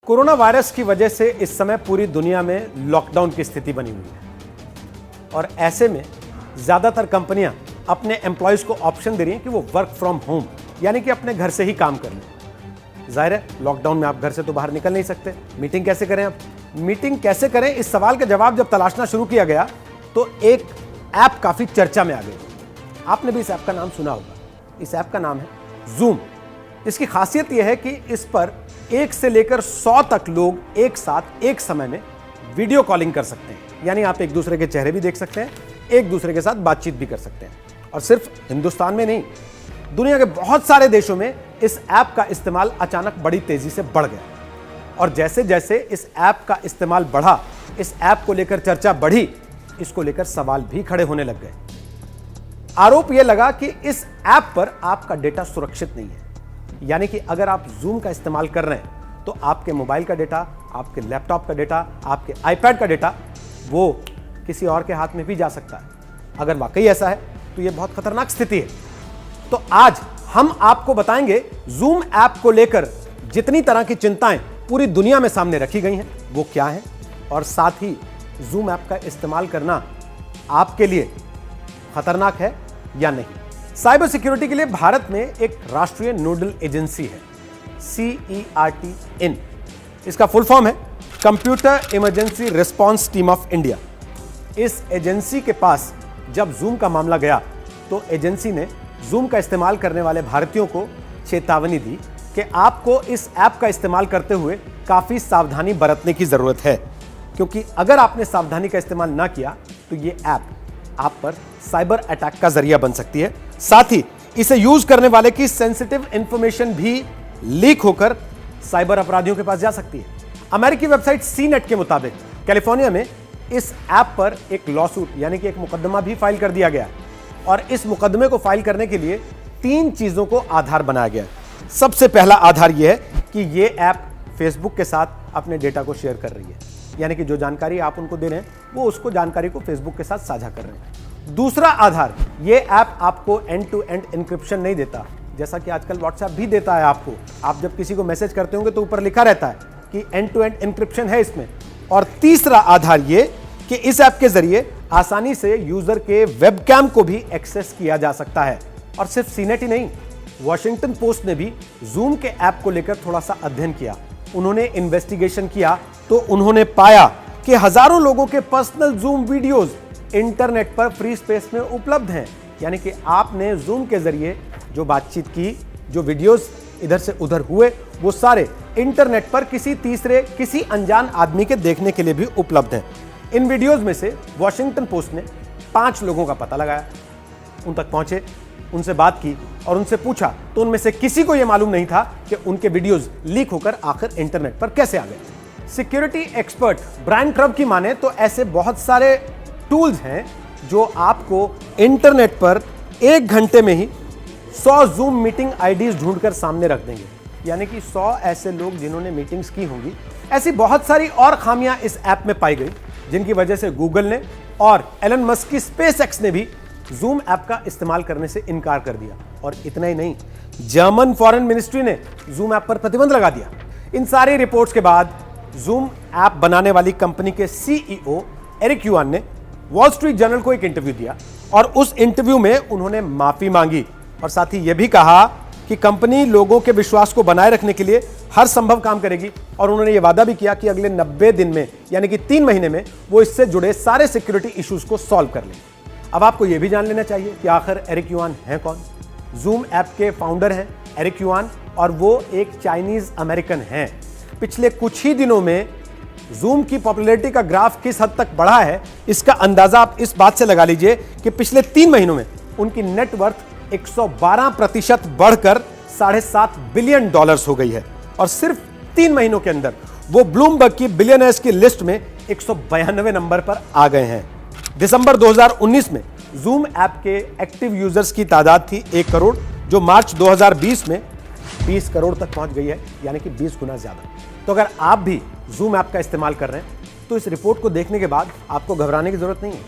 Corona virus की वजह से इस समय पूरी दुनिया में लॉकडाउन की स्थिति बनी हुई है और ऐसे में ज़्यादातर कंपनियां अपने एम्प्लॉयज़ को ऑप्शन दे रही हैं कि वो वर्क फ्रॉम होम यानी कि अपने घर से ही काम कर लें। जाहिर है लॉकडाउन में आप घर से तो बाहर निकल नहीं सकते। मीटिंग कैसे करें? आप मीटिंग कैसे करें, इस सवाल का जवाब जब तलाशना शुरू किया गया तो एक ऐप काफ़ी चर्चा में आ गई। आपने भी इस ऐप का नाम सुना होगा। इस ऐप का नाम है जूम। इसकी खासियत यह है कि इस पर 1 से लेकर 100 तक लोग एक साथ एक समय में वीडियो कॉलिंग कर सकते हैं, यानी आप एक दूसरे के चेहरे भी देख सकते हैं, एक दूसरे के साथ बातचीत भी कर सकते हैं। और सिर्फ हिंदुस्तान में नहीं, दुनिया के बहुत सारे देशों में इस ऐप का इस्तेमाल अचानक बड़ी तेजी से बढ़ गया। और जैसे जैसे इस ऐप का इस्तेमाल बढ़ा, इस ऐप को लेकर चर्चा बढ़ी, इसको लेकर सवाल भी खड़े होने लग गए। आरोप यह लगा कि इस ऐप पर आपका डेटा सुरक्षित नहीं है, यानी कि अगर आप जूम का इस्तेमाल कर रहे हैं तो आपके मोबाइल का डेटा, आपके लैपटॉप का डेटा, आपके आईपैड का डेटा वो किसी और के हाथ में भी जा सकता है। अगर वाकई ऐसा है तो यह बहुत खतरनाक स्थिति है। तो आज हम आपको बताएंगे जूम ऐप को लेकर जितनी तरह की चिंताएं पूरी दुनिया में सामने रखी गई हैं वो क्या है, और साथ ही जूम ऐप का इस्तेमाल करना आपके लिए खतरनाक है या नहीं। साइबर सिक्योरिटी के लिए भारत में एक राष्ट्रीय नोडल एजेंसी है, CERT-IN। इसका फुल फॉर्म है computer emergency response team of India. इस एजेंसी के पास जब जूम का मामला गया तो एजेंसी ने जूम का इस्तेमाल करने वाले भारतीयों को चेतावनी दी कि आपको इस ऐप का इस्तेमाल करते हुए काफी सावधानी बरतने की जरूरत है, क्योंकि अगर आपने सावधानी का इस्तेमाल ना किया तो ये ऐप आप पर साइबर अटैक का जरिया बन सकती है। साथ ही इसे यूज करने वाले की सेंसिटिव इंफॉर्मेशन भी लीक होकर साइबर अपराधियों के पास जा सकती है। अमेरिकी वेबसाइट CNET के मुताबिक कैलिफोर्निया में इस ऐप पर एक लॉसूट यानी कि एक मुकदमा भी फाइल कर दिया गया, और इस मुकदमे को फाइल करने के लिए 3 चीजों को आधार बनाया गया। सबसे पहला आधार यह है कि यह ऐप फेसबुक के साथ अपने डेटा को शेयर कर रही है, यानी कि जो जानकारी आप उनको दे रहे हैं वो उसको जानकारी को फेसबुक के साथ साझा कर रहे हैं। दूसरा आधार, ये ऐप आपको एंड टू एंड इंक्रिप्शन नहीं देता, जैसा कि आजकल व्हाट्सएप भी देता है आपको। आप जब किसी को मैसेज करते होंगे तो ऊपर लिखा रहता है कि एंड टू एंड इंक्रिप्शन है इसमें। और तीसरा आधार ये कि इस ऐप के जरिए आसानी से यूजर के वेबकैम को भी एक्सेस किया जा सकता है। और सिर्फ CNET ही नहीं, वॉशिंगटन पोस्ट ने भी जूम के ऐप को लेकर थोड़ा सा अध्ययन किया। उन्होंने इन्वेस्टिगेशन किया तो उन्होंने पाया कि हजारों लोगों के पर्सनल जूम वीडियोस इंटरनेट पर फ्री स्पेस में उपलब्ध हैं, यानी कि आपने जूम के जरिए जो बातचीत की, जो वीडियोस इधर से उधर हुए, वो सारे इंटरनेट पर किसी तीसरे, किसी अनजान आदमी के देखने के लिए भी उपलब्ध हैं। इन वीडियोस में से वॉशिंगटन पोस्ट ने 5 लोगों का पता लगाया, उन तक पहुंचे, उनसे बात की और उनसे पूछा तो उनमें से किसी को यह मालूम नहीं था कि उनके वीडियोस लीक होकर आखिर इंटरनेट पर कैसे आ गए। सिक्योरिटी एक्सपर्ट ब्रायन क्रब की माने तो ऐसे बहुत सारे टूल्स हैं जो आपको इंटरनेट पर 1 घंटे में ही 100 जूम मीटिंग आईडीज ढूंढकर सामने रख देंगे, यानी कि 100 ऐसे लोग जिन्होंने मीटिंग्स की होंगी। ऐसी बहुत सारी और खामियां इस ऐप में पाई गई, जिनकी वजह से गूगल ने और एलन मस्क की SpaceX ने भी जूम ऐप का इस्तेमाल करने से इनकार कर दिया। और इतना ही नहीं, जर्मन फॉरेन मिनिस्ट्री ने जूम ऐप पर प्रतिबंध लगा दिया। इन सारी रिपोर्ट्स के बाद जूम ऐप बनाने वाली कंपनी के CEO एरिक युआन ने वॉल स्ट्रीट जर्नल को एक इंटरव्यू दिया, और उस इंटरव्यू में उन्होंने माफी मांगी और साथ ही यह भी कहा कि कंपनी लोगों के विश्वास को बनाए रखने के लिए हर संभव काम करेगी। और उन्होंने यह वादा भी किया कि अगले 90 दिन में, यानी कि 3 महीने में, वो इससे जुड़े सारे सिक्योरिटी इश्यूज को सॉल्व कर लेंगे। अब आपको यह भी जान लेना चाहिए कि आखिर एरिक युआन हैं कौन। जूम ऐप के फाउंडर हैं एरिक युआन, और वो एक चाइनीज अमेरिकन हैं। पिछले कुछ ही दिनों में जूम की पॉपुलैरिटी का ग्राफ किस हद तक बढ़ा है, इसका अंदाजा आप इस बात से लगा लीजिए कि पिछले 3 महीनों में उनकी नेटवर्थ 112% बढ़कर $7.5 बिलियन हो गई है। और सिर्फ 3 महीनों के अंदर वो ब्लूमबर्ग की बिलियनर्स की लिस्ट में 192 नंबर पर आ गए हैं। दिसंबर 2019 में जूम ऐप के एक्टिव यूजर्स की तादाद थी 1 करोड़, जो मार्च 2020 में 20 करोड़ तक पहुंच गई है, यानी कि 20 गुना ज्यादा। तो अगर आप भी जूम ऐप का इस्तेमाल कर रहे हैं तो इस रिपोर्ट को देखने के बाद आपको घबराने की जरूरत नहीं है।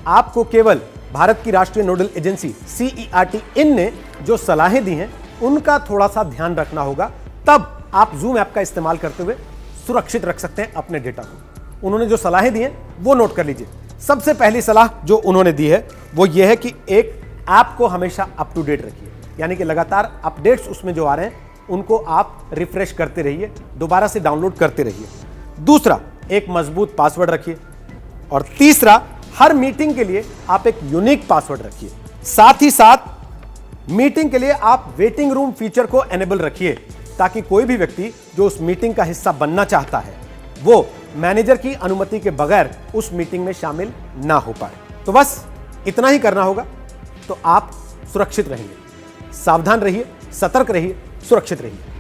आपको केवल भारत की राष्ट्रीय नोडल एजेंसी CERT-IN ने जो सलाहें दी हैं उनका थोड़ा सा ध्यान रखना होगा, तब आप जूम ऐप का इस्तेमाल करते हुए सुरक्षित रख सकते हैं अपने डेटा को। उन्होंने जो सलाहें दी हैं वो नोट कर लीजिए। सबसे पहली सलाह जो उन्होंने दी है वो ये है कि एक ऐप को हमेशा अप टू डेट रखिए, यानी कि लगातार अपडेट्स उसमें जो आ रहे हैं उनको आप रिफ्रेश करते रहिए, दोबारा से डाउनलोड करते रहिए। दूसरा, एक मजबूत पासवर्ड रखिए। और तीसरा, हर मीटिंग के लिए आप एक यूनिक पासवर्ड रखिए। साथ ही साथ मीटिंग के लिए आप वेटिंग रूम फीचर को एनेबल रखिए, ताकि कोई भी व्यक्ति जो उस मीटिंग का हिस्सा बनना चाहता है वो मैनेजर की अनुमति के बगैर उस मीटिंग में शामिल ना हो पाए। तो बस इतना ही करना होगा, तो आप सुरक्षित रहेंगे। सावधान रहिए, सतर्क रहिए, सुरक्षित रहिए।